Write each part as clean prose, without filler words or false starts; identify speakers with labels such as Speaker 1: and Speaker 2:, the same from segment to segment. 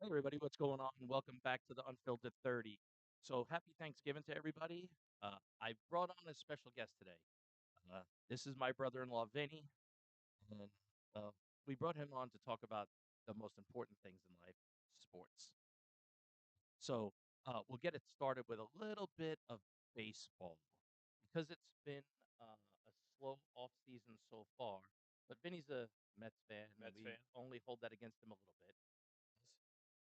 Speaker 1: Hey everybody, what's going on? Welcome back to the Unfiltered 30. So happy Thanksgiving to everybody. I brought on a special guest today. This is my brother-in-law Vinny, and uh, we brought him on to talk about the most important things in life, sports. So we'll get it started with a little bit of baseball because it's been a slow off season so far. But Vinny's a Mets fan, and
Speaker 2: Mets
Speaker 1: we
Speaker 2: fan.
Speaker 1: only hold that against him a little bit.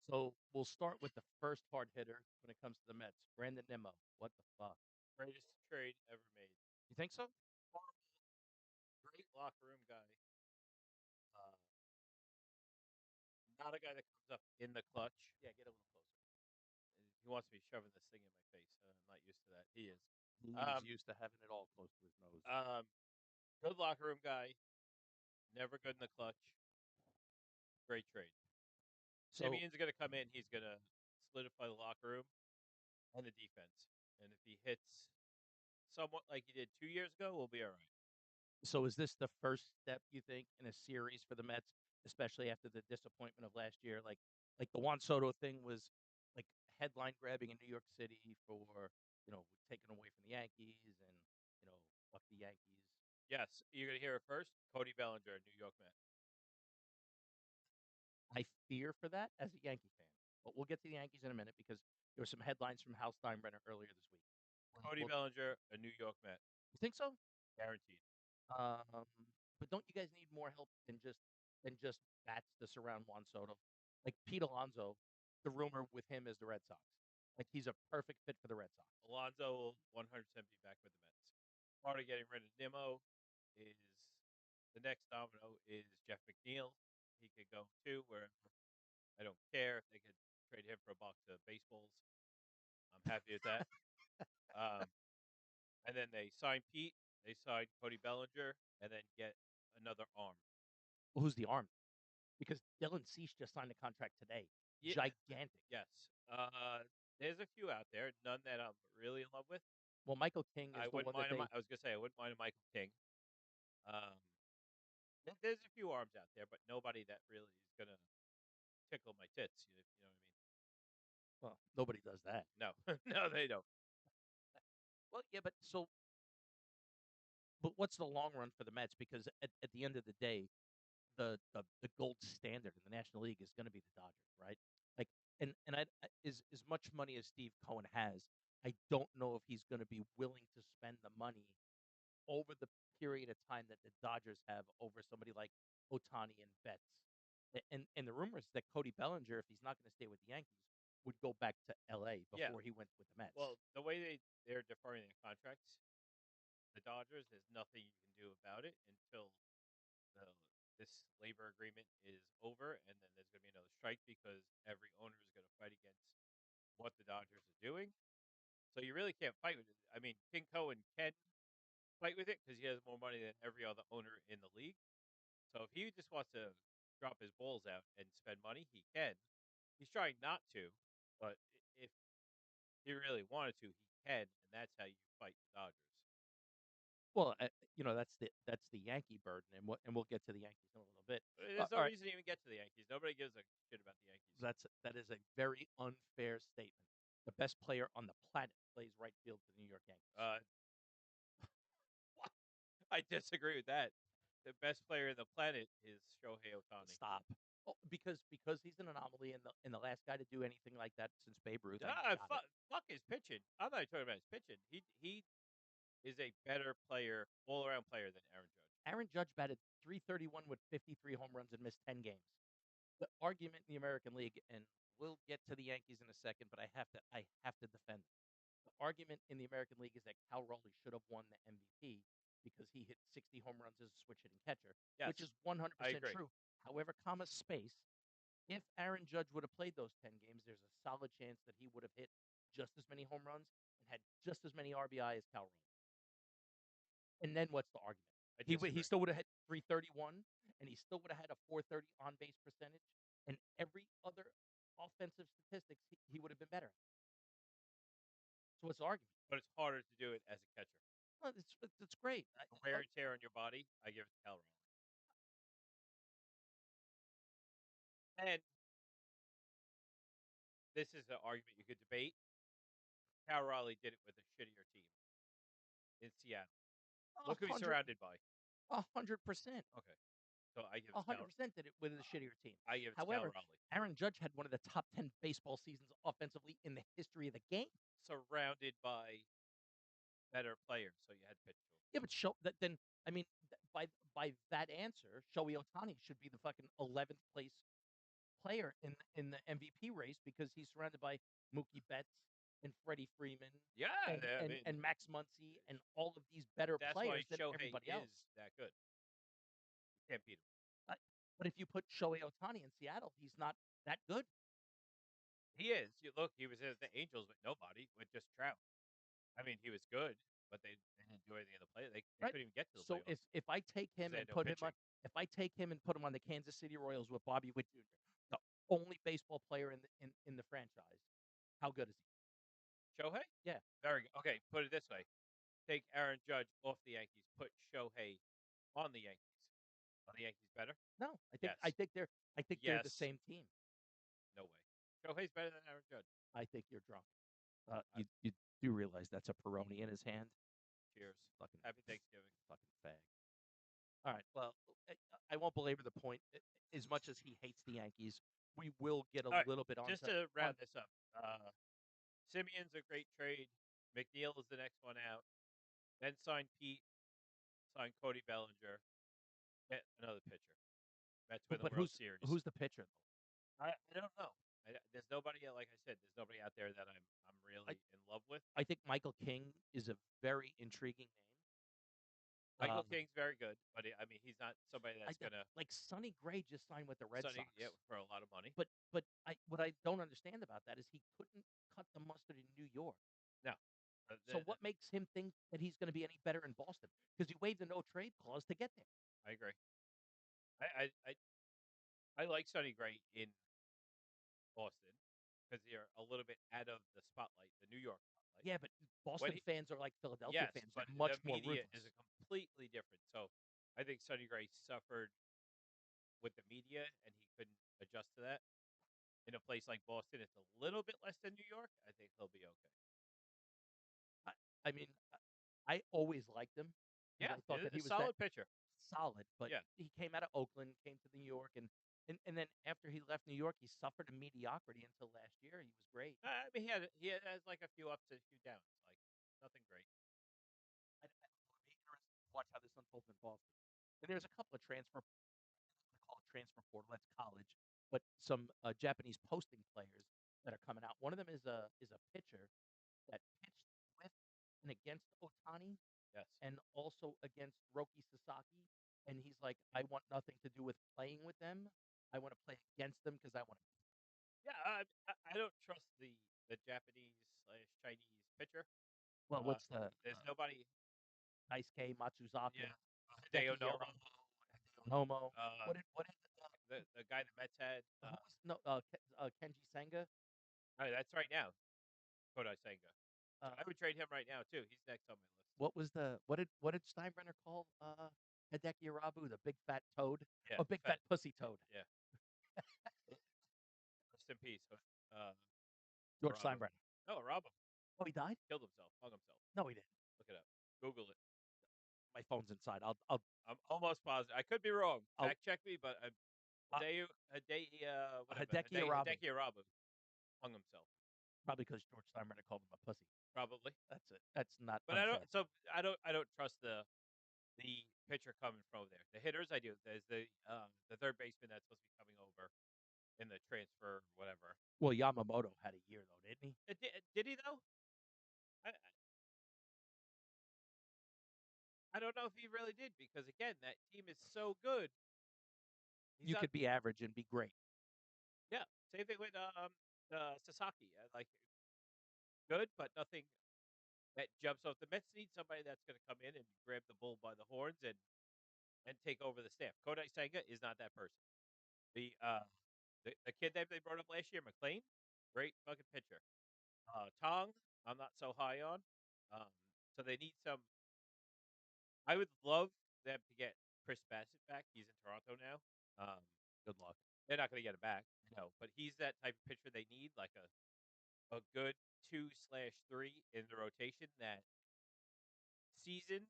Speaker 1: So we'll start with the first hard hitter when it comes to the Mets, Brandon Nimmo. What the fuck?
Speaker 2: Greatest trade ever made.
Speaker 1: You think so?
Speaker 2: Horrible, great locker room guy. Uh, Not a guy that comes up in the clutch.
Speaker 1: Yeah, get a little closer.
Speaker 2: He wants me shoving this thing in my face. I'm not used to that. He is.
Speaker 1: He's
Speaker 2: Um,
Speaker 1: used to having it all close to his nose.
Speaker 2: um, Good locker room guy. Never good in the clutch. Great trade.
Speaker 1: So,
Speaker 2: Simeon's going to come in. He's going to solidify the locker room and the defense. And if he hits somewhat like he did 2 years ago, we'll be all right.
Speaker 1: so is this the first step you think in a series for the Mets, especially after the disappointment of last year? Like the Juan Soto thing was like headline grabbing in New York City for taking away from the Yankees and fuck the Yankees.
Speaker 2: Yes, you're going to hear it first. Cody Bellinger, New York Met.
Speaker 1: I fear for that as a Yankee fan. But we'll get to the Yankees in a minute because there were some headlines from Hal Steinbrenner earlier this week.
Speaker 2: Cody
Speaker 1: Well,
Speaker 2: Bellinger, a New York Met.
Speaker 1: you think so?
Speaker 2: Guaranteed.
Speaker 1: Um, but don't you guys need more help than just bats to surround Juan Soto? Like Pete Alonso, the rumor with him is the Red Sox. Like he's a perfect fit for the Red Sox.
Speaker 2: Alonso will 100% be back with the Mets. Part of getting rid of Nimmo is the next domino is Jeff McNeil. He could go too wherever. I don't care if they could trade him for a box of baseballs. I'm happy with that. Um, and then they sign Pete. They sign Cody Bellinger, and then get another arm.
Speaker 1: Well, who's the arm? Because Dylan Cease just signed a contract today.
Speaker 2: Yeah,
Speaker 1: Gigantic.
Speaker 2: yes. There's a few out there, none that I'm really in love with.
Speaker 1: Well, Michael King
Speaker 2: I
Speaker 1: is the
Speaker 2: wouldn't
Speaker 1: one that
Speaker 2: mind.
Speaker 1: they
Speaker 2: I was gonna say I wouldn't mind a Michael King. Um, there's a few arms out there, but nobody that really is gonna tickle my tits. You know what I mean?
Speaker 1: well, nobody does that.
Speaker 2: No, no, they don't.
Speaker 1: Well, yeah, but what's the long run for the Mets? Because at the end of the day, the gold standard in the National League is going to be the Dodgers, right? Like, as much money as Steve Cohen has, I don't know if he's going to be willing to spend the money over the period of time that the Dodgers have over somebody like Otani and Betts. And the rumors that Cody Bellinger, if he's not going to stay with the Yankees, would go back to L.A.
Speaker 2: Yeah.
Speaker 1: before he went with the Mets.
Speaker 2: Well, the way they're deferring their contracts, the Dodgers, there's nothing you can do about it until the this labor agreement is over, and then there's going to be another strike because every owner is going to fight against what the Dodgers are doing. So you really can't fight with it. I mean, King Cohen can fight with it because he has more money than every other owner in the league. So if he just wants to drop his balls out and spend money, he can. He's trying not to, but if he really wanted to, he can, and that's how you fight the Dodgers.
Speaker 1: Well, that's the Yankee burden, and we'll get to the Yankees in a little bit.
Speaker 2: There's no
Speaker 1: All right,
Speaker 2: reason to even get to the Yankees. Nobody gives a shit about the Yankees.
Speaker 1: that is a very unfair statement. The best player on the planet plays right field for the New York Yankees.
Speaker 2: Uh, I disagree with that. The best player in the planet is Shohei Ohtani.
Speaker 1: Stop. Oh, because he's an anomaly and the last guy to do anything like that since Babe Ruth. I
Speaker 2: Ah,
Speaker 1: got it.
Speaker 2: fuck his pitching. I'm not talking about his pitching. He is a better player, all around player than Aaron Judge.
Speaker 1: Aaron Judge batted 331 with 53 home runs and missed 10 games. The argument in the American League, and we'll get to the Yankees in a second, but I have to defend them. The argument in the American League is that Cal Raleigh should have won the MVP because he hit 60 home runs as a switch hitting catcher, which
Speaker 2: Yes,
Speaker 1: is
Speaker 2: I
Speaker 1: 100%
Speaker 2: agree.
Speaker 1: true. However, comma space, if Aaron Judge would have played those 10 games, there's a solid chance that he would have hit just as many home runs and had just as many RBI as Cal Raleigh. And then what's the argument?
Speaker 2: I
Speaker 1: He
Speaker 2: disagree.
Speaker 1: still would have had 331, and he still would have had a 430 on base percentage, and every other offensive statistics he would have been better. So what's the argument?
Speaker 2: But it's harder to do it as a catcher.
Speaker 1: Well, it's great.
Speaker 2: The wear and tear on your body, I give it to Cal Raleigh. And this is an argument you could debate. Cal Raleigh did it with a shittier team in Seattle.
Speaker 1: A
Speaker 2: Look who he's
Speaker 1: hundred,
Speaker 2: surrounded by.
Speaker 1: 100%.
Speaker 2: Okay, so I give it
Speaker 1: A
Speaker 2: to
Speaker 1: hundred percent did it with a shittier team.
Speaker 2: I give it to Cal
Speaker 1: However,
Speaker 2: Raleigh.
Speaker 1: Aaron Judge had one of the top 10 baseball seasons offensively in the history of the game.
Speaker 2: Surrounded by better players, so you had to pitch to him.
Speaker 1: Yeah, but show that then. I mean, by that answer, Shohei Ohtani should be the fucking 11th place player in the MVP race because he's surrounded by Mookie Betts and Freddie Freeman
Speaker 2: Yeah, I mean,
Speaker 1: and Max Muncy and all of these better
Speaker 2: that's why
Speaker 1: players than
Speaker 2: Shohei
Speaker 1: everybody else.
Speaker 2: is that good. You can't beat him.
Speaker 1: But, but if you put Shohei Ohtani in Seattle, he's not that good.
Speaker 2: He is. You look, he was at the Angels with nobody, with just Trout. I mean, he was good, but they didn't do anything in the play. They
Speaker 1: Right?
Speaker 2: couldn't even get to the
Speaker 1: So
Speaker 2: playoffs
Speaker 1: if I take
Speaker 2: because
Speaker 1: him
Speaker 2: they had
Speaker 1: and
Speaker 2: no
Speaker 1: put him on
Speaker 2: pitching.
Speaker 1: if I take him and put him on the Kansas City Royals with Bobby Witt Jr., the only baseball player in the franchise, how good is he?
Speaker 2: Shohei?
Speaker 1: Yeah.
Speaker 2: Very good. Okay, put it this way. Take Aaron Judge off the Yankees, put Shohei on the Yankees. Are the Yankees better?
Speaker 1: No,
Speaker 2: Yes.
Speaker 1: I think they're the
Speaker 2: Yes.
Speaker 1: same team.
Speaker 2: No way. Shohei's better than Aaron Judge.
Speaker 1: I think you're drunk.
Speaker 2: Uh,
Speaker 1: You do realize that's a Peroni in his hand?
Speaker 2: cheers.
Speaker 1: Fucking
Speaker 2: Happy Thanksgiving.
Speaker 1: fucking fag. All right. Well, I won't belabor the point. As much as he hates the Yankees, we will get a
Speaker 2: All right,
Speaker 1: little bit
Speaker 2: just
Speaker 1: onto
Speaker 2: to
Speaker 1: on.
Speaker 2: round this up, Simeon's a great trade. McNeil is the next one out. Then sign Pete, sign Cody Bellinger, get another pitcher. Mets win the
Speaker 1: But
Speaker 2: World Series.
Speaker 1: who's the pitcher though?
Speaker 2: I don't know. There's nobody, like I said, there's nobody out there that I'm
Speaker 1: I
Speaker 2: really in love with.
Speaker 1: I think Michael King is a very intriguing name.
Speaker 2: Michael
Speaker 1: Um,
Speaker 2: King's very good, but I mean, he's not somebody
Speaker 1: I
Speaker 2: that's gonna
Speaker 1: like Sonny Gray just signed with the Red
Speaker 2: Sonny, yeah,
Speaker 1: Sox.
Speaker 2: for a lot of money.
Speaker 1: But I what I don't understand about that is he couldn't cut the mustard in New York.
Speaker 2: No,
Speaker 1: So what makes him think that he's going to be any better in Boston? Because he waived the no trade clause to get there.
Speaker 2: I agree. I like Sonny Gray in Boston because you're a little bit out of the spotlight, the New York spotlight.
Speaker 1: Yeah, but
Speaker 2: When
Speaker 1: Boston
Speaker 2: he,
Speaker 1: fans are like Philadelphia
Speaker 2: yes,
Speaker 1: fans. They're
Speaker 2: but the
Speaker 1: much more
Speaker 2: media is
Speaker 1: ruthless.
Speaker 2: a completely different. So I think Sonny Gray suffered with the media, and he couldn't adjust to that. In a place like Boston, it's a little bit less than New York. I think he'll be okay.
Speaker 1: I, I mean, I always liked him because
Speaker 2: Yeah,
Speaker 1: I thought that
Speaker 2: a
Speaker 1: he was that
Speaker 2: solid pitcher.
Speaker 1: solid. But
Speaker 2: Yeah,
Speaker 1: he came out of Oakland, came to New York, and then after he left New York, he suffered a mediocrity until last year. He was great.
Speaker 2: I mean he has like a few ups and a few downs, like nothing great.
Speaker 1: I don't know. It'd be interesting to watch how this unfolds in Boston. And there's a couple of transfer. I call it transfer portal. That's college, but some Japanese posting players that are coming out. One of them is a pitcher that pitched with and against Otani
Speaker 2: Yes.
Speaker 1: and also against Roki Sasaki. And he's like, I want nothing to do with playing with them. I want to play against them because I want to.
Speaker 2: Yeah, I don't trust the Japanese slash Chinese pitcher.
Speaker 1: Well, what's the
Speaker 2: There's nobody.
Speaker 1: Daisuke
Speaker 2: Yeah,
Speaker 1: Matsuzaka,
Speaker 2: Hideo
Speaker 1: Hideki
Speaker 2: Nomo,
Speaker 1: Yoromo, Hideo Nomo?
Speaker 2: uh,
Speaker 1: What did
Speaker 2: the guy the Mets had.
Speaker 1: who was no Kenji Senga?
Speaker 2: Oh, that's right now, Kodai Senga. So
Speaker 1: Uh,
Speaker 2: I would trade him right now too. He's next on my list.
Speaker 1: what did Steinbrenner call Hideki Irabu, the big fat toad?
Speaker 2: Yeah,
Speaker 1: Oh, big
Speaker 2: fat.
Speaker 1: fat pussy toad.
Speaker 2: Yeah, rest in peace.
Speaker 1: George
Speaker 2: Rob him.
Speaker 1: Steinbrenner.
Speaker 2: No, rob him.
Speaker 1: Oh, he died?
Speaker 2: Killed himself. Hung himself.
Speaker 1: No, he didn't.
Speaker 2: Look it up. Google it.
Speaker 1: My phone's inside.
Speaker 2: I'm almost positive. I could be wrong.
Speaker 1: I'll
Speaker 2: Fact check me, but
Speaker 1: uh,
Speaker 2: whatever.
Speaker 1: Hideki Irabu.
Speaker 2: Hideki Irabu hung himself.
Speaker 1: Probably because George Steinbrenner called him a pussy.
Speaker 2: Probably.
Speaker 1: That's it. That's not
Speaker 2: But
Speaker 1: unfair.
Speaker 2: I don't trust the pitcher coming from over there. The hitters I do. There's the third baseman that's supposed to be coming over in the transfer whatever.
Speaker 1: Well, Yamamoto had a year though, didn't he?
Speaker 2: Did he though? I don't know if he really did because again that team is so good. He's
Speaker 1: You
Speaker 2: not.
Speaker 1: could be average and be great.
Speaker 2: Yeah, same thing with Sasaki. Like good, but nothing that jumps off. The Mets need somebody that's going to come in and grab the bull by the horns and take over the staff. Kodai Senga is not that person. The the kid that they brought up last year, McLean, great fucking pitcher. Tong, I'm not so high on. Um, so they need some. I would love them to get Chris Bassett back. He's in Toronto now. Um,
Speaker 1: Good luck.
Speaker 2: they're not going to get him back, but he's that type of pitcher they need, like a a good 2/3 in the rotation that seasoned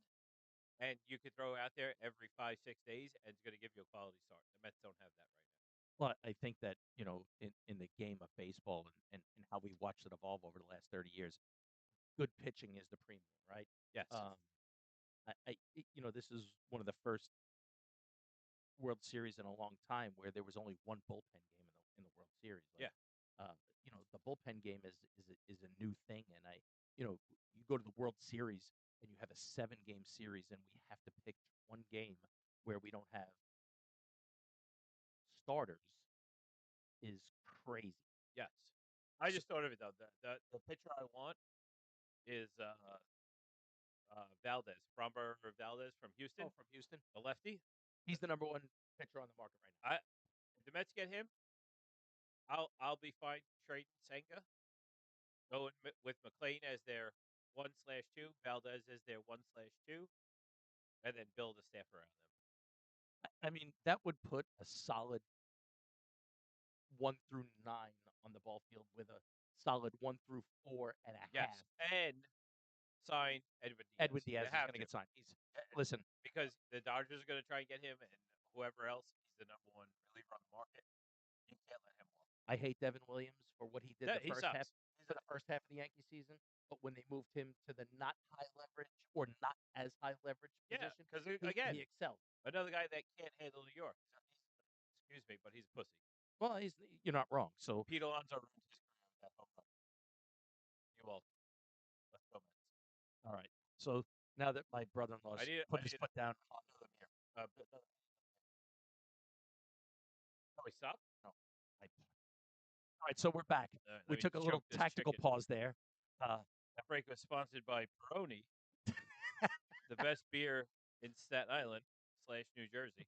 Speaker 2: and you could throw out there every 5, 6 days, and it's going to give you a quality start. The Mets don't have that right now.
Speaker 1: Well, I think that, in the game of baseball and how we watched it evolve over the last 30 years, good pitching is the premium, right?
Speaker 2: Yes.
Speaker 1: Um, this is one of the first World Series in a long time where there was only one bullpen game in the World Series.
Speaker 2: Yeah.
Speaker 1: Like, the bullpen game is a new thing, and you go to the World Series and you have a 7-game series, and we have to pick one game where we don't have starters is crazy.
Speaker 2: Yes. I
Speaker 1: So,
Speaker 2: just thought of it though. The pitcher I want is Valdez, Framber Valdez from Houston,
Speaker 1: from Houston,
Speaker 2: the lefty.
Speaker 1: he's the number one pitcher on the market right now.
Speaker 2: I If the Mets get him, I'll be fine trading Senga, going with McLean as their 1/2, Valdez as their 1/2, and then build a staff around them.
Speaker 1: I mean, that would put a solid 1 through 9 on the ball field with a solid 1 through 4 and a half.
Speaker 2: Yes, and sign Edwin
Speaker 1: Edwin
Speaker 2: Diaz. They
Speaker 1: Diaz is
Speaker 2: have
Speaker 1: going to
Speaker 2: to.
Speaker 1: get signed. Listen,
Speaker 2: Because the Dodgers are going to try and get him, and whoever else. He's the number one reliever on the market. You can't let him walk.
Speaker 1: I hate Devin Williams for what he did
Speaker 2: He sucks.
Speaker 1: for the first half of the Yankee season, but when they moved him to the not high leverage or not as high leverage
Speaker 2: Yeah,
Speaker 1: position,
Speaker 2: because
Speaker 1: he
Speaker 2: again,
Speaker 1: excelled.
Speaker 2: another guy that can't handle New York. So excuse me, but he's a pussy.
Speaker 1: Well, you're not wrong. So,
Speaker 2: Pete Alonso ruined his career with that home run. You're welcome. Let's go, Mets.
Speaker 1: all right. So now that my brother-in-law's
Speaker 2: I
Speaker 1: put his
Speaker 2: need
Speaker 1: foot down,
Speaker 2: another beer. Oh, he stopped.
Speaker 1: no, all right. So we're back. We
Speaker 2: Let me
Speaker 1: took a little
Speaker 2: choke this
Speaker 1: tactical
Speaker 2: chicken.
Speaker 1: pause there.
Speaker 2: That break was sponsored by Peroni, the best beer in Staten Island / New Jersey.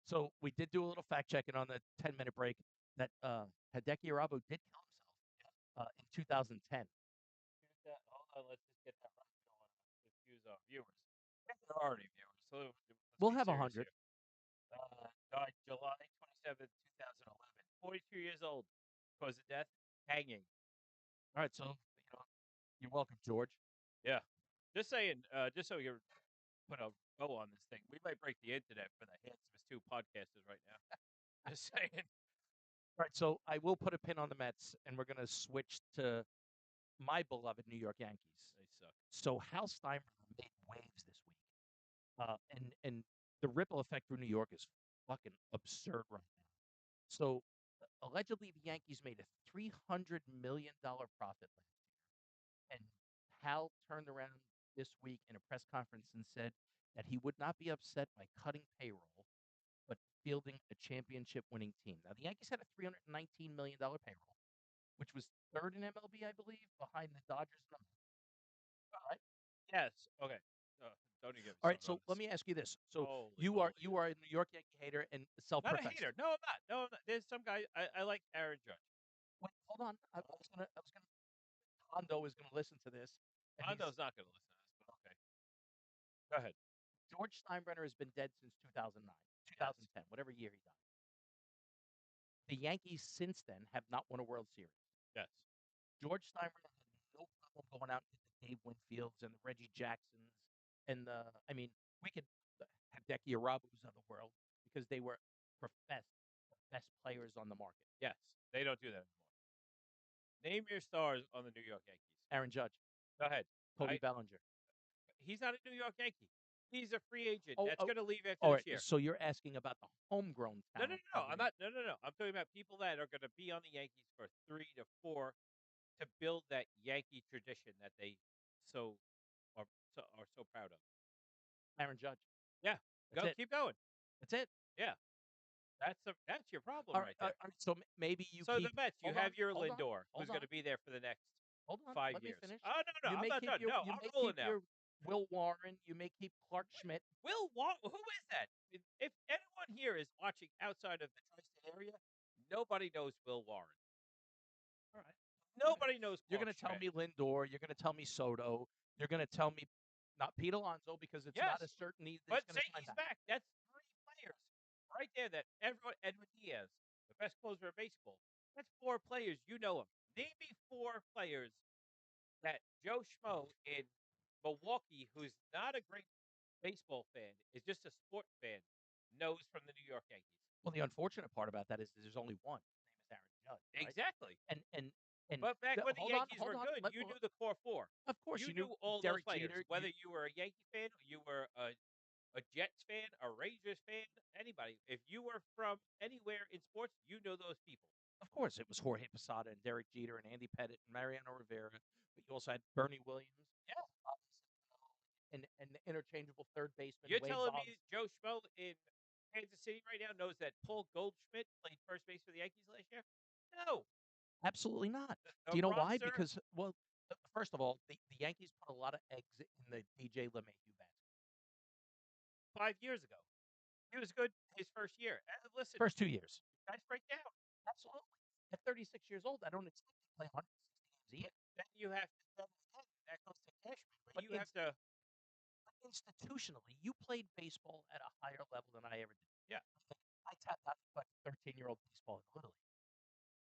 Speaker 1: So we did do a little fact checking on the 10-minute break that Hideki Arabu did kill himself in 2010.
Speaker 2: Hold on, let's just get that right. We don't want to confuse our viewers. They're already viewers, so let's
Speaker 1: We'll
Speaker 2: be
Speaker 1: have
Speaker 2: serious
Speaker 1: 100.
Speaker 2: here. Died July 27th, 2011. 42 years old. Cause of death, hanging.
Speaker 1: All right. So, you're welcome, George.
Speaker 2: Yeah. Just saying, just so we can put a bow on this thing, we might break the internet for the handsomest two podcasters right now. Just saying.
Speaker 1: All right. So I will put a pin on the Mets, and we're going to switch to my beloved New York Yankees.
Speaker 2: They suck.
Speaker 1: So Hal Steinbrenner made waves this week, and the ripple effect through New York is fucking absurd right now. So allegedly, the Yankees made a $300 million profit last year, and Hal turned around this week in a press conference and said that he would not be upset by cutting payroll, but fielding a championship-winning team. Now, the Yankees had a $319 million payroll, which was third in MLB, I believe, behind the Dodgers and the Mets. All right.
Speaker 2: Yes. Okay. Don't even get me
Speaker 1: All right.
Speaker 2: started on
Speaker 1: So let
Speaker 2: this.
Speaker 1: me ask you this: so
Speaker 2: Holy
Speaker 1: you are
Speaker 2: moly.
Speaker 1: you are a New York Yankee hater and
Speaker 2: Not a
Speaker 1: self-professed.
Speaker 2: hater. No, I'm not. No, I'm not. There's some guy. I like Aaron Judge.
Speaker 1: Wait, hold on. I was gonna. Hondo is gonna listen to this, and
Speaker 2: Hondo's not going to listen to this, but okay. Go ahead.
Speaker 1: George Steinbrenner has been dead since 2009,
Speaker 2: Yes.
Speaker 1: 2010, whatever year he died. The Yankees since then have not won a World Series.
Speaker 2: Yes.
Speaker 1: George Steinbrenner had no problem going out and get the Dave Winfields and the Reggie Jacksons we could have Hideki Arabus of the world because they were professed the best players on the market.
Speaker 2: Yes. They don't do that anymore. Name your stars on the New York Yankees.
Speaker 1: Aaron Judge,
Speaker 2: Go ahead.
Speaker 1: Cody Bellinger.
Speaker 2: He's not a New York Yankee. He's a free agent
Speaker 1: Oh,
Speaker 2: that's going to leave after
Speaker 1: all
Speaker 2: this
Speaker 1: right.
Speaker 2: year.
Speaker 1: So you're asking about the homegrown
Speaker 2: No, no,
Speaker 1: talent
Speaker 2: no,
Speaker 1: of
Speaker 2: no.
Speaker 1: the
Speaker 2: I'm not. No, no, no. I'm talking about people that are going to be on the Yankees for 3 to 4 to build that Yankee tradition that they so are so proud of.
Speaker 1: Aaron Judge.
Speaker 2: Yeah.
Speaker 1: That's it.
Speaker 2: Keep going.
Speaker 1: That's it.
Speaker 2: Yeah. That's your problem
Speaker 1: All
Speaker 2: right there.
Speaker 1: right. So maybe you
Speaker 2: So the
Speaker 1: keep.
Speaker 2: Mets, you
Speaker 1: Hold on.
Speaker 2: have your
Speaker 1: Hold on.
Speaker 2: Lindor, who's
Speaker 1: Hold
Speaker 2: going
Speaker 1: on.
Speaker 2: to be there for the next
Speaker 1: Hold on.
Speaker 2: 5 years.
Speaker 1: Let me finish.
Speaker 2: Oh no, no,
Speaker 1: You
Speaker 2: I'm
Speaker 1: may
Speaker 2: not
Speaker 1: keep
Speaker 2: done.
Speaker 1: your.
Speaker 2: No,
Speaker 1: You
Speaker 2: I'm
Speaker 1: may
Speaker 2: rolling
Speaker 1: keep
Speaker 2: now.
Speaker 1: your Will Warren. You may keep Clark Schmidt.
Speaker 2: Who is that? If anyone here is watching outside of the tri-state area, nobody knows Will Warren.
Speaker 1: All right.
Speaker 2: Nobody knows
Speaker 1: You're
Speaker 2: Clark
Speaker 1: going to tell
Speaker 2: Schmidt.
Speaker 1: me Lindor. You're going to tell me Soto. You're going to tell me not Pete Alonso because it's not a
Speaker 2: Yes,
Speaker 1: certainty that he's
Speaker 2: but
Speaker 1: going
Speaker 2: say
Speaker 1: to sign
Speaker 2: he's
Speaker 1: back.
Speaker 2: back. That's 3 players right there. That everyone, Edwin Diaz, the best closer of baseball. That's 4 players. You know him. Name me 4 players that Joe Schmo in Milwaukee, who's not a great baseball fan, is just a sport fan, knows from the New York Yankees.
Speaker 1: Well, the unfortunate part about that is there's only one. His name is Aaron Judge, right?
Speaker 2: Exactly.
Speaker 1: And
Speaker 2: But back when the
Speaker 1: hold on,
Speaker 2: Yankees
Speaker 1: hold
Speaker 2: were
Speaker 1: on.
Speaker 2: good, you knew the core 4.
Speaker 1: Of course,
Speaker 2: You
Speaker 1: you knew
Speaker 2: knew all those
Speaker 1: Derek
Speaker 2: players,
Speaker 1: Jeter.
Speaker 2: whether you were a Yankee fan, or you were a Jets fan, a Rangers fan, anybody. If you were from anywhere in sports, you know those people.
Speaker 1: Of course, it was Jorge Posada and Derek Jeter and Andy Pettitte and Mariano Rivera. But you also had Bernie Williams.
Speaker 2: Yeah.
Speaker 1: And the interchangeable third baseman
Speaker 2: You're
Speaker 1: Wade
Speaker 2: telling
Speaker 1: Boggs.
Speaker 2: me Joe Schmo in Kansas City right now knows that Paul Goldschmidt played first base for the Yankees last year? No.
Speaker 1: Absolutely not.
Speaker 2: The
Speaker 1: Do you know why?
Speaker 2: roster
Speaker 1: Because, well, first of all, the Yankees put a lot of eggs in the DJ LeMahieu basket.
Speaker 2: 5 years ago. He was good his first year. Listen,
Speaker 1: First 2 years.
Speaker 2: guys break down.
Speaker 1: Absolutely. At 36 years old, I don't expect to play 160 games a year.
Speaker 2: Then you have to, then again, that goes to Cashman. But
Speaker 1: But
Speaker 2: you have to,
Speaker 1: institutionally, you played baseball at a higher level than I ever did.
Speaker 2: yeah,
Speaker 1: I tapped out like 13-year-old baseball in Little League.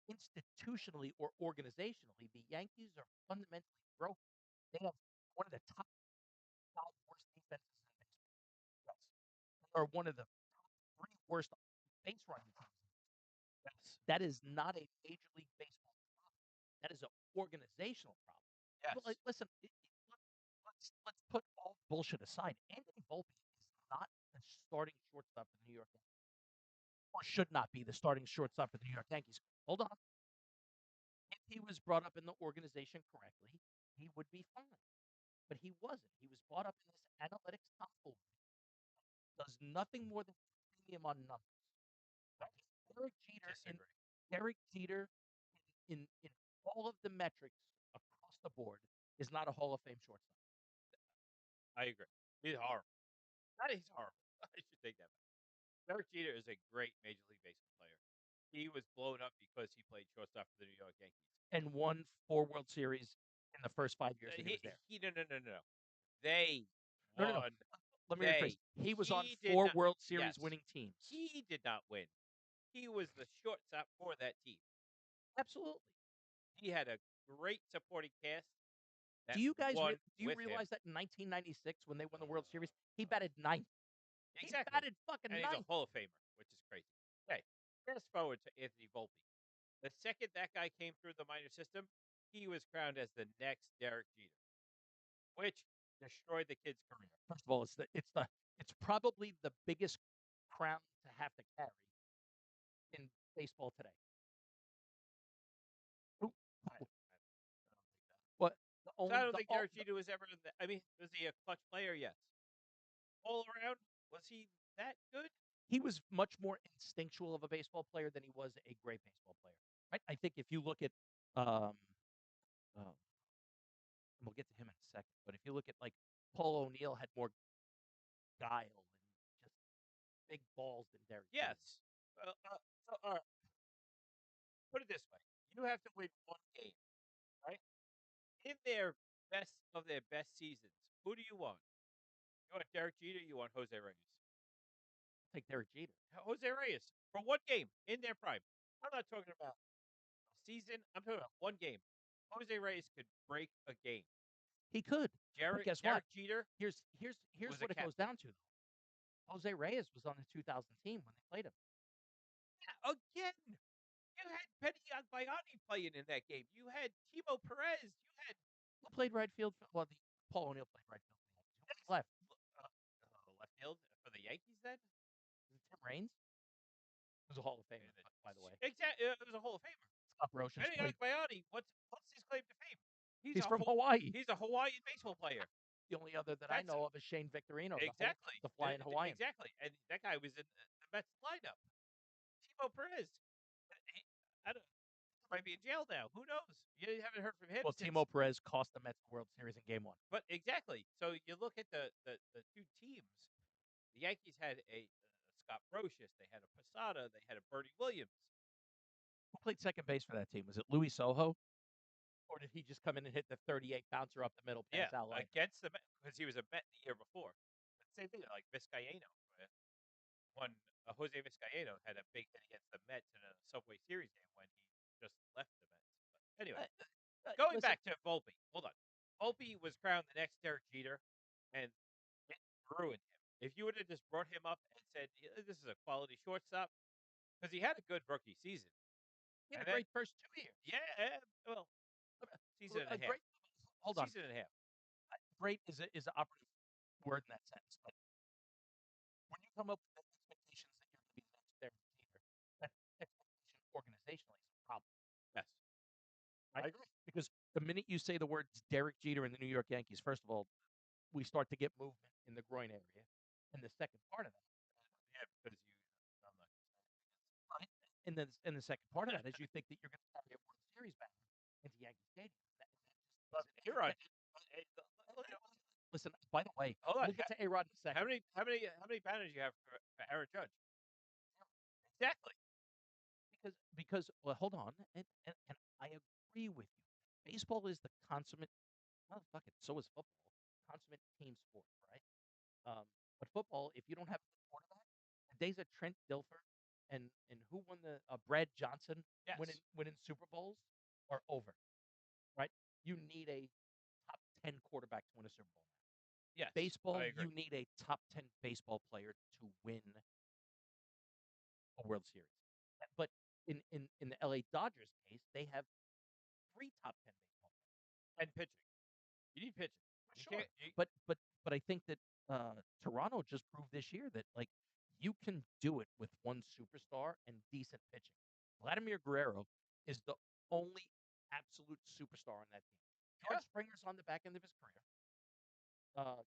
Speaker 1: Institutionally or organizationally, the Yankees are fundamentally broken. They have one of the top 5 worst defenses in baseball. Yes. They are one of the top 3 worst base running teams.
Speaker 2: yes,
Speaker 1: That is not a Major League Baseball problem. That is an organizational problem.
Speaker 2: yes,
Speaker 1: Like, listen, let's put all bullshit aside. Anthony Volpe is not the starting shortstop for the New York Yankees, or should not be the starting shortstop for the New York Yankees. Hold on. If he was brought up in the organization correctly, he would be fine. But he wasn't. He was brought up in this analytics tomfoolery. Does nothing more than premium on numbers. Right? Derek Jeter in
Speaker 2: disagree.
Speaker 1: Derek Jeter in all of the metrics across the board is not a Hall of Fame shortstop.
Speaker 2: I agree. He's horrible. Not he's horrible. I should take that back. Derek Jeter is a great Major League Baseball player. He was blown up because he played shortstop for the New York Yankees.
Speaker 1: And won 4 World Series in the first 5 years that he was there.
Speaker 2: No. They
Speaker 1: No, no, no.
Speaker 2: won.
Speaker 1: Let me rephrase. He was on
Speaker 2: He did
Speaker 1: 4 World
Speaker 2: yes.
Speaker 1: Series winning teams.
Speaker 2: He did not win. He was the shortstop for that team.
Speaker 1: Absolutely.
Speaker 2: He had a great supporting cast.
Speaker 1: Do you guys
Speaker 2: won
Speaker 1: do you
Speaker 2: with
Speaker 1: realize
Speaker 2: him.
Speaker 1: that in 1996 when they won the World Series, he batted ninth?
Speaker 2: Exactly.
Speaker 1: He batted fucking
Speaker 2: And he's a
Speaker 1: ninth.
Speaker 2: Hall of Famer, which is crazy. Okay, fast forward to Anthony Volpe. The second that guy came through the minor system, he was crowned as the next Derek Jeter, which destroyed the kid's career.
Speaker 1: First of all, it's probably the biggest crown to have to carry in baseball today. Ooh. What the
Speaker 2: So
Speaker 1: only
Speaker 2: I don't
Speaker 1: the
Speaker 2: think
Speaker 1: all,
Speaker 2: Derek Jeter was ever. I mean, was he a clutch player? Yes. All around, was he that good?
Speaker 1: he was much more instinctual of a baseball player than he was a great baseball player. Right? I think if you look at um, and we'll get to him in a second, but if you look at like Paul O'Neill had more guile and just big balls than Derek Jeter.
Speaker 2: Yes. So, all right. Put it this way: you have to win one game, right? In their best of their best seasons, who do you want? You want Derek Jeter? You want Jose Reyes?
Speaker 1: I'll take Derek Jeter.
Speaker 2: Jose Reyes for one game in their prime. I'm not talking about a season. I'm talking about one game. Jose Reyes could break a game.
Speaker 1: He could. But guess what?
Speaker 2: Derek Jeter
Speaker 1: Here's
Speaker 2: was a
Speaker 1: what it goes
Speaker 2: captain.
Speaker 1: down to though. Jose Reyes was on the 2000 team when they played him.
Speaker 2: Yeah, again, you had Penny Agbayani playing in that game. You had Timo Perez. You had
Speaker 1: Who played right field? Well, Paul O'Neill played right field. Who left?
Speaker 2: left field for the Yankees then.
Speaker 1: Was it Tim Raines? He was a Hall of Famer, by the way.
Speaker 2: Exactly, it was a Hall of Famer.
Speaker 1: Scott Brosius
Speaker 2: Penny
Speaker 1: played.
Speaker 2: Agbayani, what's his claim to fame?
Speaker 1: He's from Hawaii.
Speaker 2: He's a Hawaiian baseball player.
Speaker 1: The only other that I know of is Shane Victorino,
Speaker 2: Exactly.
Speaker 1: the flying Hawaiian.
Speaker 2: Exactly. And that guy was in the Mets lineup. Timo Perez. I don't, might be in jail now. Who knows? You haven't heard from him.
Speaker 1: Well, Timo Perez cost the Mets the World Series in Game 1.
Speaker 2: But exactly. So you look at the two teams. The Yankees had a Scott Brosius. They had a Posada. They had a Bernie Williams.
Speaker 1: Who played second base for that team? Was it Louis Soho? Or did he just come in and hit the 38 bouncer up the middle pass out line?
Speaker 2: Against the Mets, because he was a Met the year before. But same thing, like Vizcaino. When Jose Vizcaino had a big hit against the Mets in a Subway Series game when he just left the Mets. But anyway, going
Speaker 1: listen,
Speaker 2: back to Volpe. Hold on. Volpe was crowned the next Derek Jeter, and it ruined him. If you would have just brought him up and said, "Yeah, this is a quality shortstop," because he had a good rookie season,
Speaker 1: he had a
Speaker 2: and then
Speaker 1: great first 2 years.
Speaker 2: yeah, well, season and a
Speaker 1: A
Speaker 2: half,
Speaker 1: great. Hold on,
Speaker 2: season and a half.
Speaker 1: great is an operative word in that sentence. But when you come up with expectations that you're going to be the next Derek Jeter, that expectation organizationally is a problem,
Speaker 2: Yes,
Speaker 1: right?
Speaker 2: I agree.
Speaker 1: Because the minute you say the words Derek Jeter and the New York Yankees, first of all, we start to get movement in the groin area, and the second part of that,
Speaker 2: Yeah, because you, I'm not.
Speaker 1: right? And the second part of that is you think that you're going to carry a World Series banner into Yankee Stadium.
Speaker 2: But
Speaker 1: That
Speaker 2: you're
Speaker 1: just
Speaker 2: right.
Speaker 1: doesn't. Listen, by the way,
Speaker 2: Hold on.
Speaker 1: we'll get to A Rod in a
Speaker 2: How
Speaker 1: second.
Speaker 2: many banners you have for Aaron Judge? Exactly.
Speaker 1: Because well, hold on, and I agree with you. Baseball is the consummate. Well, fuck it. So is football. Consummate team sport, right? Um, but football, if you don't have a good quarterback, the days of Trent Dilfer and who won the Brad Johnson
Speaker 2: Yes.
Speaker 1: winning Super Bowls are over, right? You need a top 10 quarterback to win a Super Bowl now.
Speaker 2: Yes, I
Speaker 1: Baseball,
Speaker 2: agree.
Speaker 1: you need a top 10 baseball player to win a World Series. But in the LA Dodgers case, they have three top 10 baseball players.
Speaker 2: And pitching. You need pitching. You
Speaker 1: Sure.
Speaker 2: can't. You,
Speaker 1: But I think that Toronto just proved this year that like you can do it with one superstar and decent pitching. Vladimir Guerrero is the only absolute superstar on that team.
Speaker 2: yeah,
Speaker 1: George Springer's on the back end of his career.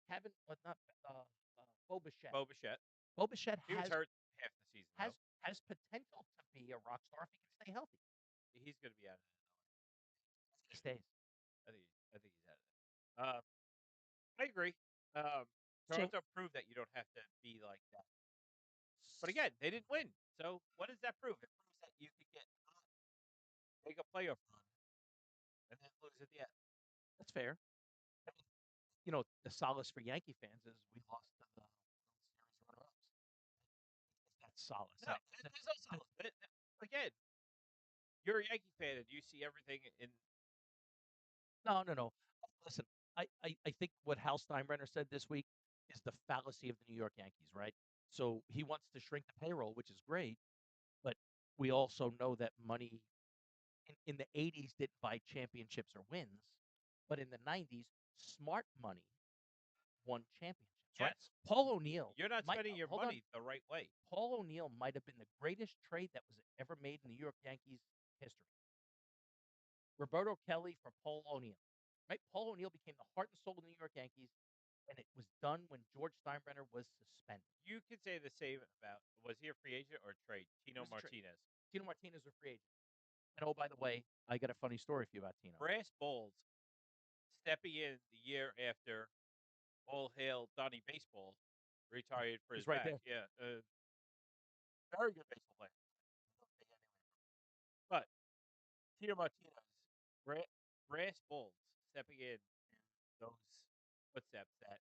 Speaker 1: Kevin, not Bo Bichette.
Speaker 2: Bo Bichette.
Speaker 1: Bo Bichette
Speaker 2: He was
Speaker 1: has
Speaker 2: hurt half the season though.
Speaker 1: has potential to be a rock star if he can stay healthy.
Speaker 2: He's going to be out of
Speaker 1: He
Speaker 2: it.
Speaker 1: stays.
Speaker 2: I think he's out of it. I agree. Um,
Speaker 1: So
Speaker 2: Toronto proved that you don't have to be like that. But again, they didn't win. So what does that prove? It proves that you could get hot, make a playoff run, and then lose at the end.
Speaker 1: that's fair. I mean, you know, the solace for Yankee fans is we lost to the World Series runner-ups. That's solace.
Speaker 2: No, there's no solid. Again, you're a Yankee fan and you see everything in.
Speaker 1: No. Listen, I think what Hal Steinbrenner said this week is the fallacy of the New York Yankees, right? So he wants to shrink the payroll, which is great, but we also know that money in the 80s didn't buy championships or wins, but in the 90s, smart money won championships, right?
Speaker 2: Yes,
Speaker 1: Paul O'Neill
Speaker 2: you're not
Speaker 1: might
Speaker 2: spending your
Speaker 1: hold on.
Speaker 2: money the right way.
Speaker 1: Paul O'Neill might have been the greatest trade that was ever made in New York Yankees history. Roberto Kelly for Paul O'Neill, right? Paul O'Neill became the heart and soul of the New York Yankees, and it was done when George Steinbrenner was suspended.
Speaker 2: You could say the same about was he a free agent or trade?
Speaker 1: It
Speaker 2: Tino
Speaker 1: was a trade.
Speaker 2: Martinez.
Speaker 1: Tino Martinez was a free agent. And oh, by the way, I got a funny story for you about Tino.
Speaker 2: Brass balls stepping in the year after all hail Donnie Baseball retired for his
Speaker 1: He's right
Speaker 2: back.
Speaker 1: there.
Speaker 2: Yeah, very good baseball player. But Tito Martinez, brass balls stepping in those footsteps that,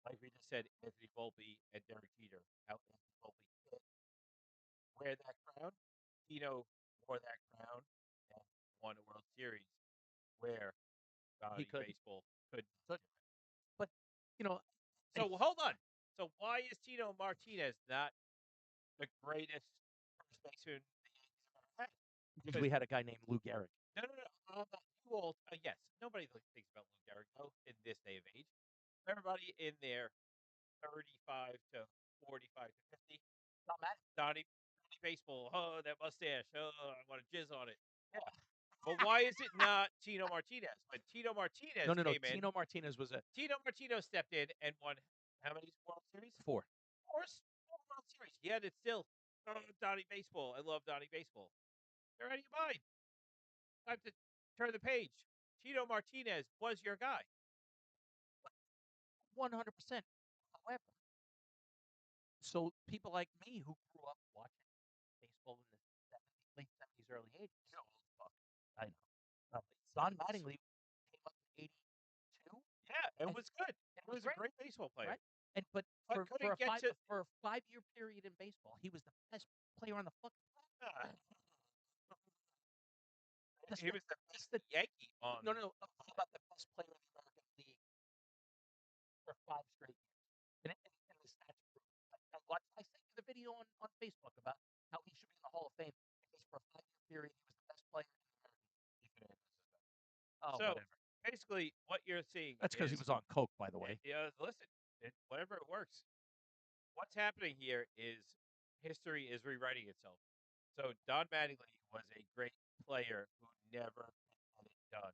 Speaker 2: like we just said, Anthony Volpe and Derek Jeter, how Anthony Volpe did wear that crown. Tito wore that crown and won a World Series where
Speaker 1: He
Speaker 2: Donnie
Speaker 1: couldn't.
Speaker 2: Baseball couldn't do
Speaker 1: But,
Speaker 2: it.
Speaker 1: but you know, I,
Speaker 2: So hold on. So why is Tito Martinez not the greatest first baseman the Yankees have ever had?
Speaker 1: because
Speaker 2: Because
Speaker 1: we had a guy named Lou Gehrig.
Speaker 2: no. You all, yes, nobody thinks about Lou Gehrig though in this day of age. Everybody in their 35 to 45 to 50,
Speaker 1: Not mad.
Speaker 2: Donnie Baseball. Oh, that mustache. Oh, I want to jizz on it. Yeah. But why is it not Tino Martinez? When Tino
Speaker 1: No,
Speaker 2: Martinez
Speaker 1: no, no.
Speaker 2: came in,
Speaker 1: Tino Martinez was a
Speaker 2: Tino Martino stepped in and won how many World Series?
Speaker 1: 4.
Speaker 2: Four World Series. Yet it's still Donnie Baseball. I love Donnie Baseball. They're out of your mind. Time to turn the page. Tito Martinez was your guy.
Speaker 1: 100%. However, so people like me who grew up watching baseball in the 70s, late 70s, early 80s.
Speaker 2: You're old fuck.
Speaker 1: I know. Don
Speaker 2: 70s.
Speaker 1: Mattingly came up in 82,
Speaker 2: Yeah, it
Speaker 1: and
Speaker 2: was good.
Speaker 1: it
Speaker 2: He
Speaker 1: was
Speaker 2: was a
Speaker 1: great,
Speaker 2: great baseball player.
Speaker 1: right? And but
Speaker 2: But couldn't get to.
Speaker 1: for a 5-year period in baseball, he was the best player on the fucking planet.
Speaker 2: Uh,
Speaker 1: Best
Speaker 2: He was the
Speaker 1: best
Speaker 2: best
Speaker 1: that
Speaker 2: Yankee
Speaker 1: no,
Speaker 2: on.
Speaker 1: no, no, how about the best player in the American League for 5 straight years? And the stats prove it. I sent you the video on Facebook about how he should be in the Hall of Fame because for a 5-year period, he was the best player in the American League. Ethan Hernandez is better. Oh,
Speaker 2: So
Speaker 1: whatever.
Speaker 2: basically, what you're seeing
Speaker 1: That's because he
Speaker 2: is,
Speaker 1: was on coke, by the way.
Speaker 2: listen, whatever it works. What's happening here is history is rewriting itself. So Don Mattingly was a great player who never got it done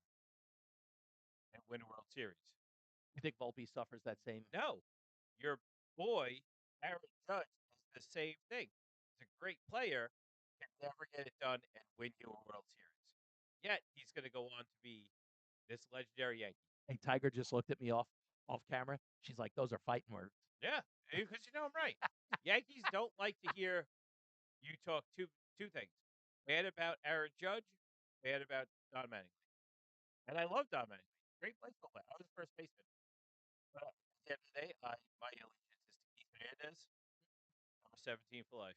Speaker 2: and win a World Series.
Speaker 1: You think Volpe suffers that same?
Speaker 2: No, your boy Aaron Judge is the same thing. He's a great player, can never get it done and win you a World Series. Yet he's going to go on to be this legendary Yankee.
Speaker 1: Hey, Tiger just looked at me off camera. She's like, "Those are fighting words."
Speaker 2: Yeah, because you know I'm right. Yankees don't like to hear you talk two things: bad about Aaron Judge, bad about Don Mattingly. And I love Don Mattingly. Great baseball player. I was first baseman. But at the end of the day, my allegiance is to Keith Hernandez, number 17 for life.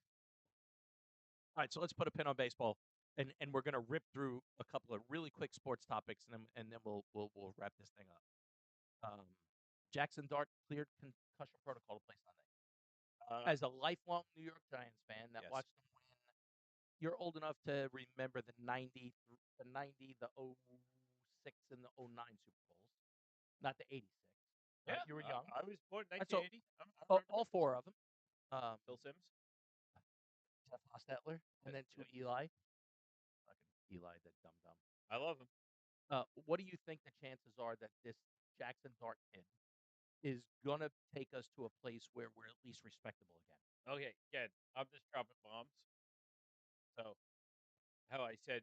Speaker 1: All right, so let's put a pin on baseball, and we're gonna rip through a couple of really quick sports topics, and then we'll wrap this thing up. Um, Jackson Dart cleared concussion protocol to play Sunday.
Speaker 2: Uh,
Speaker 1: As a lifelong New York Giants fan that
Speaker 2: yes.
Speaker 1: watched them win, you're old enough to remember the 90, the 06, and the 09 Super Bowls, not the 86.
Speaker 2: Yeah,
Speaker 1: You were young.
Speaker 2: I was born in
Speaker 1: So
Speaker 2: 1980. I remember
Speaker 1: all
Speaker 2: it.
Speaker 1: 4 of them. Um,
Speaker 2: Bill Sims.
Speaker 1: Jeff Hostetler, and then 2
Speaker 2: Yep.
Speaker 1: Eli. Fucking Eli, that dumb dumb.
Speaker 2: I love him.
Speaker 1: What do you think the chances are that this Jackson Dart kid is gonna take us to a place where we're at least respectable again?
Speaker 2: Okay, again, I'm just dropping bombs. So, how I said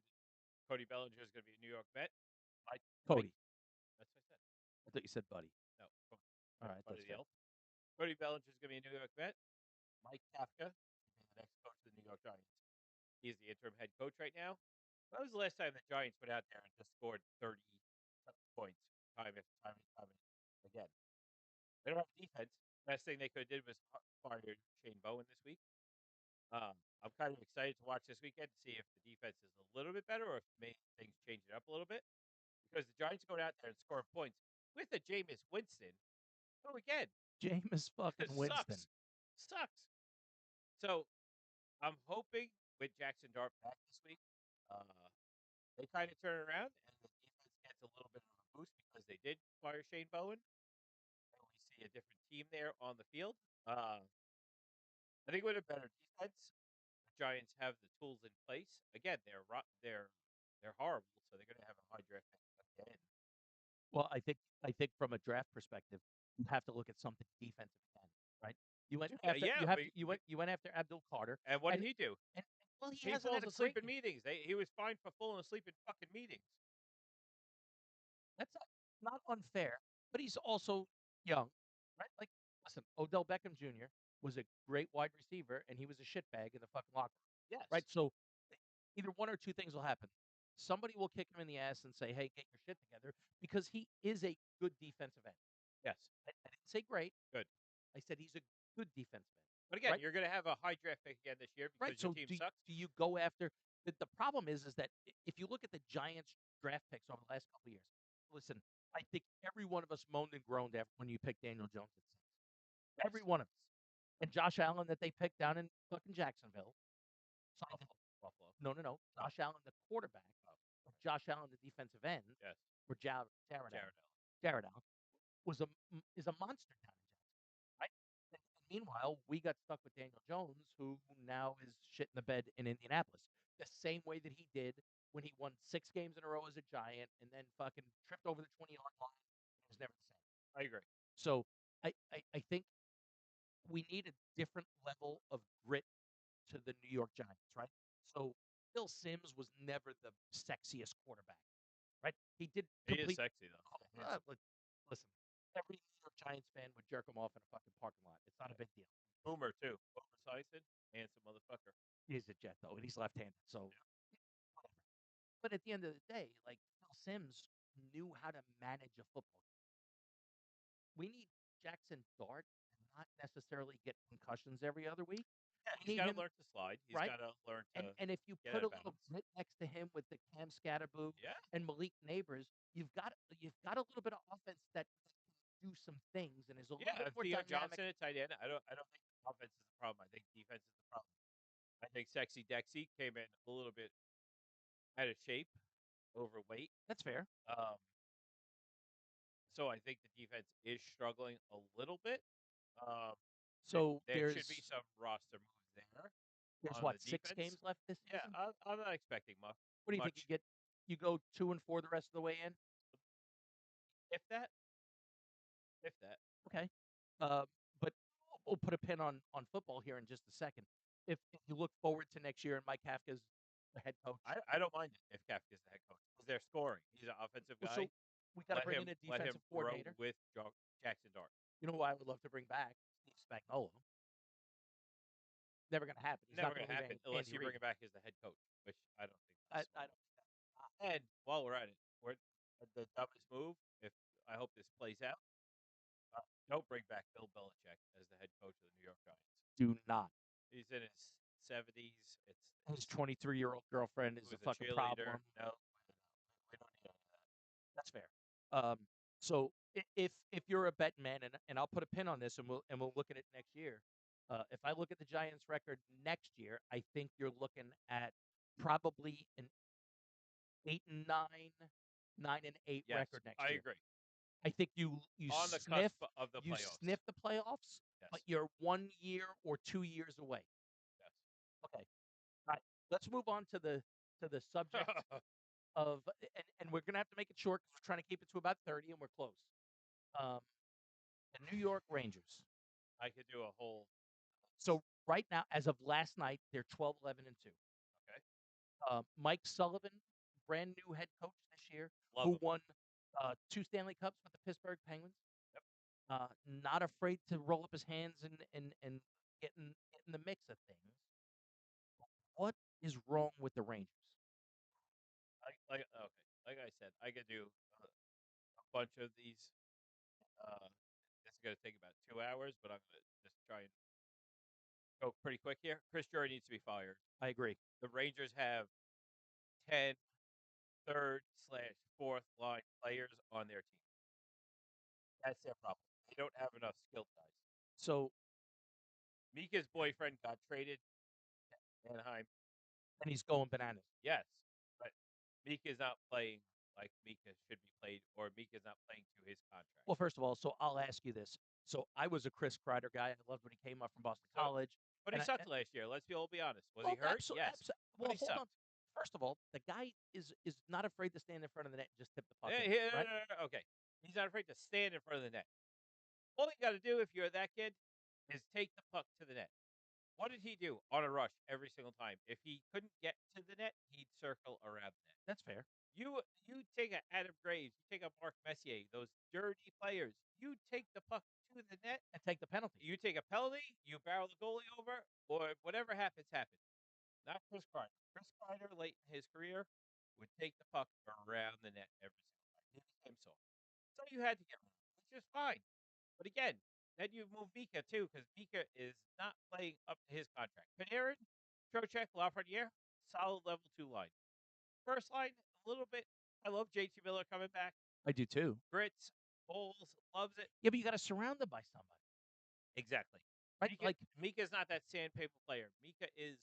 Speaker 2: Cody Bellinger is going to be a New York Met. Mike,
Speaker 1: Cody,
Speaker 2: that's what I said.
Speaker 1: I thought you said Buddy.
Speaker 2: No, Cody.
Speaker 1: All right,
Speaker 2: Buddy
Speaker 1: that's
Speaker 2: the
Speaker 1: fair.
Speaker 2: Elf. Cody Bellinger is going to be a New York Met. Mike Kafka is being the next coach of the New York Giants. He's the interim head coach right now. When was the last time the Giants went out there and just scored 30 points time after time and time again? They don't have defense. Best thing they could have did was fire Shane Bowen this week. I'm kind of excited to watch this weekend to see if the defense is a little bit better or if maybe things change it up a little bit. Because the Giants are going out there and scoring points with the Jameis Winston. Oh, again,
Speaker 1: Jameis fucking Winston.
Speaker 2: sucks. Sucks. So I'm hoping with Jackson Dart back this week, uh, they kind of turn around and the defense gets a little bit of a boost because they did fire Shane Bowen. And we see a different team there on the field. I think with a better defense, the Giants have the tools in place. Again, they're horrible, so they're going to have a high draft pick again.
Speaker 1: Well, I think from a draft perspective, you have to look at something defensive again, right? You went after
Speaker 2: Yeah,
Speaker 1: you went after Abdul Carter,
Speaker 2: and what did he do?
Speaker 1: and well, he
Speaker 2: He
Speaker 1: hasn't had
Speaker 2: falls
Speaker 1: a
Speaker 2: asleep
Speaker 1: great
Speaker 2: in
Speaker 1: year.
Speaker 2: meetings. He was fined for falling asleep in fucking meetings.
Speaker 1: That's not unfair, but he's also young, right? Like, listen, Odell Beckham Jr. was a great wide receiver, and he was a shitbag in the fucking locker room,
Speaker 2: Yes,
Speaker 1: right? So either one or two things will happen. Somebody will kick him in the ass and say, "Hey, get your shit together," because he is a good defensive end.
Speaker 2: yes,
Speaker 1: I didn't say great.
Speaker 2: good.
Speaker 1: I said he's a good defensive end,
Speaker 2: But again,
Speaker 1: right?
Speaker 2: you're going to have a high draft pick again this year
Speaker 1: Right.
Speaker 2: because your
Speaker 1: So
Speaker 2: team
Speaker 1: do
Speaker 2: sucks.
Speaker 1: you go after the problem is that if you look at the Giants draft picks over the last couple of years, listen, I think every one of us moaned and groaned after when you picked Daniel Jones at 6. Every
Speaker 2: Yes,
Speaker 1: one of us. And Josh Allen that they picked down in fucking Jacksonville. Signed
Speaker 2: Buffalo, Buffalo.
Speaker 1: No, no, no.
Speaker 2: Oh,
Speaker 1: Josh Allen, the quarterback,
Speaker 2: oh,
Speaker 1: or Josh Allen, the defensive end,
Speaker 2: yes,
Speaker 1: or Jared Allen.
Speaker 2: Jared Allen.
Speaker 1: Jared Allen is a monster down in Jacksonville, right? And meanwhile, we got stuck with Daniel Jones, who now is shit in the bed in Indianapolis, the same way that he did when he won 6 games in a row as a Giant, and then fucking tripped over the 20-yard line. It was never the same.
Speaker 2: I agree.
Speaker 1: So I think we need a different level of grit to the New York Giants, right? So Bill Sims was never the sexiest quarterback, right? He did
Speaker 2: He is
Speaker 1: complete.
Speaker 2: sexy though.
Speaker 1: Listen, every New York Giants fan would jerk him off in a fucking parking lot. It's not a big deal.
Speaker 2: Boomer too. Boomer Sison, handsome motherfucker.
Speaker 1: He's a Jet though, and he's left-handed, so
Speaker 2: Yeah.
Speaker 1: whatever. But at the end of the day, like Bill Sims knew how to manage a football. We need Jackson Dart to not necessarily get concussions every other week.
Speaker 2: Yeah,
Speaker 1: We
Speaker 2: he's
Speaker 1: need
Speaker 2: gotta
Speaker 1: him,
Speaker 2: learn to slide. He's
Speaker 1: right?
Speaker 2: gotta learn to
Speaker 1: And if you
Speaker 2: get
Speaker 1: put
Speaker 2: out
Speaker 1: a
Speaker 2: of
Speaker 1: little
Speaker 2: bounds.
Speaker 1: grit next to him with the Cam Scatterboo
Speaker 2: Yeah,
Speaker 1: and Malik Neighbors, you've got a little bit of offense that can do some things and is a little
Speaker 2: yeah,
Speaker 1: bit
Speaker 2: and
Speaker 1: more
Speaker 2: Theo
Speaker 1: dynamic.
Speaker 2: Johnson at tight end, I don't think offense is the problem, I think defense is the problem. I think Sexy Dexy came in a little bit out of shape, overweight,
Speaker 1: That's fair.
Speaker 2: um, so I think the defense is struggling a little bit. Um, there
Speaker 1: So
Speaker 2: there should be some roster moves there
Speaker 1: there's
Speaker 2: on the
Speaker 1: what, 6
Speaker 2: defense.
Speaker 1: games left this
Speaker 2: Yeah,
Speaker 1: season?
Speaker 2: I'm not expecting
Speaker 1: What do you think
Speaker 2: much,
Speaker 1: you go 2 and 4 the rest of the way in?
Speaker 2: if that, if that.
Speaker 1: Okay. Uh, but we'll put a pin on football here in just a second. If you look forward to next year and Mike Kafka's the head coach,
Speaker 2: I don't mind it if Kafka's the head coach because they're scoring. He's an offensive
Speaker 1: well,
Speaker 2: guy.
Speaker 1: so we gotta bring in a
Speaker 2: Let him
Speaker 1: defensive
Speaker 2: grow
Speaker 1: coordinator.
Speaker 2: with Jackson Dart.
Speaker 1: You know who I would love to bring back? Steve Spagnuolo. Never gonna happen. He's
Speaker 2: Never
Speaker 1: not
Speaker 2: gonna
Speaker 1: gonna leave
Speaker 2: happen unless
Speaker 1: Andy
Speaker 2: you bring
Speaker 1: Reid.
Speaker 2: him back as the head coach, which I don't think that's
Speaker 1: I
Speaker 2: smart.
Speaker 1: don't think that's
Speaker 2: And while we're at it, we're the dumbest move. If I hope this plays out, don't bring back Bill Belichick as the head coach of the New York Giants.
Speaker 1: do not.
Speaker 2: He's in his 70s.
Speaker 1: His
Speaker 2: It's
Speaker 1: 23-year-old girlfriend
Speaker 2: He
Speaker 1: is a
Speaker 2: was a
Speaker 1: fucking
Speaker 2: cheerleader.
Speaker 1: problem.
Speaker 2: No, we don't need any of that.
Speaker 1: That's fair. So if you're a betting man, and I'll put a pin on this, and we'll look at it next year. If I look at the Giants' record next year, I think you're looking at probably an 8-9, 9-8
Speaker 2: Yes,
Speaker 1: record next
Speaker 2: I
Speaker 1: year.
Speaker 2: agree.
Speaker 1: I think you
Speaker 2: On the cusp
Speaker 1: sniff
Speaker 2: of the
Speaker 1: you
Speaker 2: playoffs.
Speaker 1: sniff the playoffs, but
Speaker 2: Yes,
Speaker 1: you're 1 year or 2 years away.
Speaker 2: yes.
Speaker 1: Okay. All right. Let's move on to the subject of, and we're gonna have to make it short because we're trying to keep it to about 30, and we're close. Um, the New York Rangers.
Speaker 2: I could do a whole
Speaker 1: So right now, as of last night, they're 12, 11, and 2.
Speaker 2: okay.
Speaker 1: Mike Sullivan, brand new head coach this year,
Speaker 2: Love
Speaker 1: who
Speaker 2: him.
Speaker 1: won 2 Stanley Cups with the Pittsburgh Penguins.
Speaker 2: Yep.
Speaker 1: Not afraid to roll up his hands and get in the mix of things. What is wrong with the Rangers?
Speaker 2: Okay. Like I said, I could do a bunch of these. Uh, this is gonna take about 2 hours, but I'm gonna just try and go pretty quick here. Chris Drury needs to be fired.
Speaker 1: I agree.
Speaker 2: The Rangers have 10 third/slash fourth line players on their team. That's their problem. They don't have enough skilled guys.
Speaker 1: So,
Speaker 2: Mika's boyfriend got traded to Anaheim.
Speaker 1: and he's going bananas.
Speaker 2: Yes, but Mika's not playing like Mika should be played, or Mika's not playing to his contract.
Speaker 1: Well, first of all, so I'll ask you this. So I was a Chris Kreider guy. I loved when he came up from Boston
Speaker 2: So,
Speaker 1: College,
Speaker 2: but he
Speaker 1: and I
Speaker 2: sucked last year. Let's be all be honest. Was he
Speaker 1: well,
Speaker 2: hurt? Yes, but
Speaker 1: well,
Speaker 2: he
Speaker 1: hold on.
Speaker 2: sucked.
Speaker 1: First of all, the guy is not afraid to stand in front of the net and just tip the puck
Speaker 2: Eh,
Speaker 1: in, right?
Speaker 2: okay, he's not afraid to stand in front of the net. All you got to do if you're that kid is take the puck to the net. What did he do on a rush every single time? If he couldn't get to the net, he'd circle around the net.
Speaker 1: That's fair.
Speaker 2: You take a Adam Graves, you take a Mark Messier, those dirty players. You take the puck to the net,
Speaker 1: And take the penalty.
Speaker 2: you take a penalty, you barrel the goalie over, or whatever happens, happens. Not Chris Kreider. Chris Kreider, late in his career, would take the puck around the net every single time. He became soft. So you had to get rid of him, which is fine. But again, then you move Mika too, because Mika is not playing up to his contract. Panarin, Trocheck, Lafreniere, solid level 2 line. First line, a little bit. I love JT Miller coming back.
Speaker 1: I do too.
Speaker 2: Grits, Bowles, loves it.
Speaker 1: Yeah, but you got to surround them by somebody,
Speaker 2: Exactly.
Speaker 1: right? Like
Speaker 2: Mika's not that sandpaper player. Mika is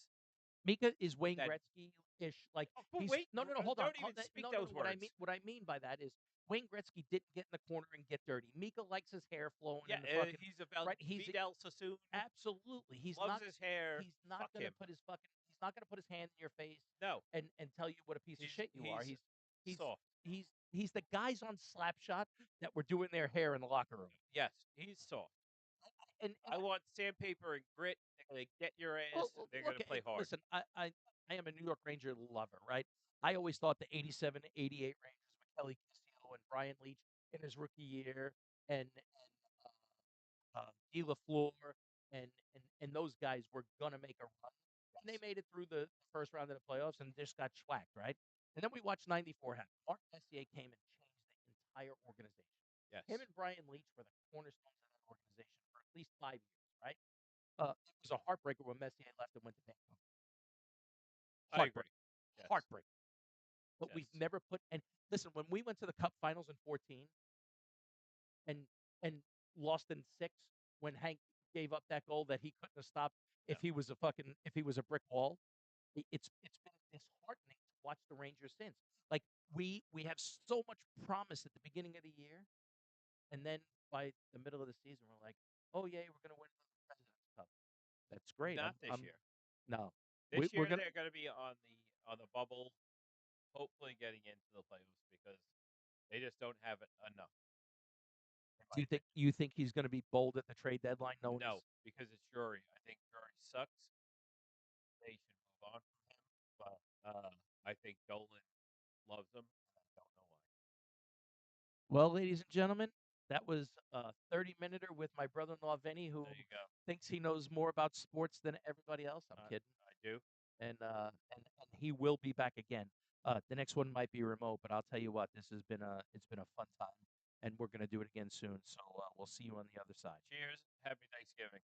Speaker 1: Mika is Wayne
Speaker 2: that.
Speaker 1: Gretzky-ish. Like
Speaker 2: Oh, but
Speaker 1: he's
Speaker 2: wait,
Speaker 1: no, no, no. Hold on.
Speaker 2: don't even speak
Speaker 1: No, no.
Speaker 2: those
Speaker 1: What I mean,
Speaker 2: words.
Speaker 1: by that is Wayne Gretzky didn't get in the corner and get dirty. Mika likes his hair flowing
Speaker 2: Yeah,
Speaker 1: in the fucking
Speaker 2: he's about
Speaker 1: right.
Speaker 2: Vidal Sassoon.
Speaker 1: Absolutely.
Speaker 2: Loves his hair.
Speaker 1: He's not
Speaker 2: Fuck
Speaker 1: gonna
Speaker 2: him.
Speaker 1: put his fucking. He's not gonna put his hand in your face
Speaker 2: No,
Speaker 1: and tell you what a piece of shit you are.
Speaker 2: he's
Speaker 1: He's
Speaker 2: soft.
Speaker 1: he's the guys on Slapshot that were doing their hair in the locker room.
Speaker 2: Yes, he's soft.
Speaker 1: And
Speaker 2: I want sandpaper and grit. They're gonna get your ass.
Speaker 1: well,
Speaker 2: They're
Speaker 1: look,
Speaker 2: gonna play hard.
Speaker 1: listen. I am a New York Ranger lover, right? I always thought the '87, '88 Rangers with Kelly Castillo and Brian Leach in his rookie year, and Guy Lafleur and those guys were gonna make a run, and they
Speaker 2: Yes,
Speaker 1: made it through the first round of the playoffs and just got schwacked, right? And then we watched '94 happen. Mark Messier came and changed the entire organization. Him
Speaker 2: yes,
Speaker 1: and Brian Leach were the cornerstones of that organization for at least 5 years, right? It was a heartbreaker when Messier left and went to Bangkok.
Speaker 2: I
Speaker 1: Heartbreak,
Speaker 2: agree. Yes.
Speaker 1: heartbreak. But we've
Speaker 2: Yes.
Speaker 1: never put and listen, when we went to the Cup Finals in 14 and and lost in 6 when Hank gave up that goal that he couldn't have stopped
Speaker 2: No.
Speaker 1: if he was a brick wall, it's been disheartening to watch the Rangers since. Like, we have so much promise at the beginning of the year, and then by the middle of the season, we're like, "Oh, yeah, we're gonna win another President's Cup." That's great.
Speaker 2: Not this
Speaker 1: I'm
Speaker 2: year.
Speaker 1: no.
Speaker 2: This
Speaker 1: We're
Speaker 2: year
Speaker 1: gonna
Speaker 2: they're going to be on the bubble, hopefully getting into the playoffs because they just don't have it enough, in my
Speaker 1: do
Speaker 2: opinion.
Speaker 1: you think he's gonna be bold at the trade deadline knowing
Speaker 2: No,
Speaker 1: his
Speaker 2: because it's Drury. I think Drury sucks. They should move on from him. But I think Dolan loves him. And I don't know why.
Speaker 1: Well, ladies and gentlemen, that was a 30-minute with my brother-in-law Vinny,
Speaker 2: There
Speaker 1: who
Speaker 2: you go.
Speaker 1: thinks he knows more about sports than everybody else. I'm kidding.
Speaker 2: I do.
Speaker 1: And he will be back again. The next one might be remote, but I'll tell you what, it's been a fun time, and we're gonna do it again soon. So we'll see you on the other side.
Speaker 2: Cheers. Happy Thanksgiving.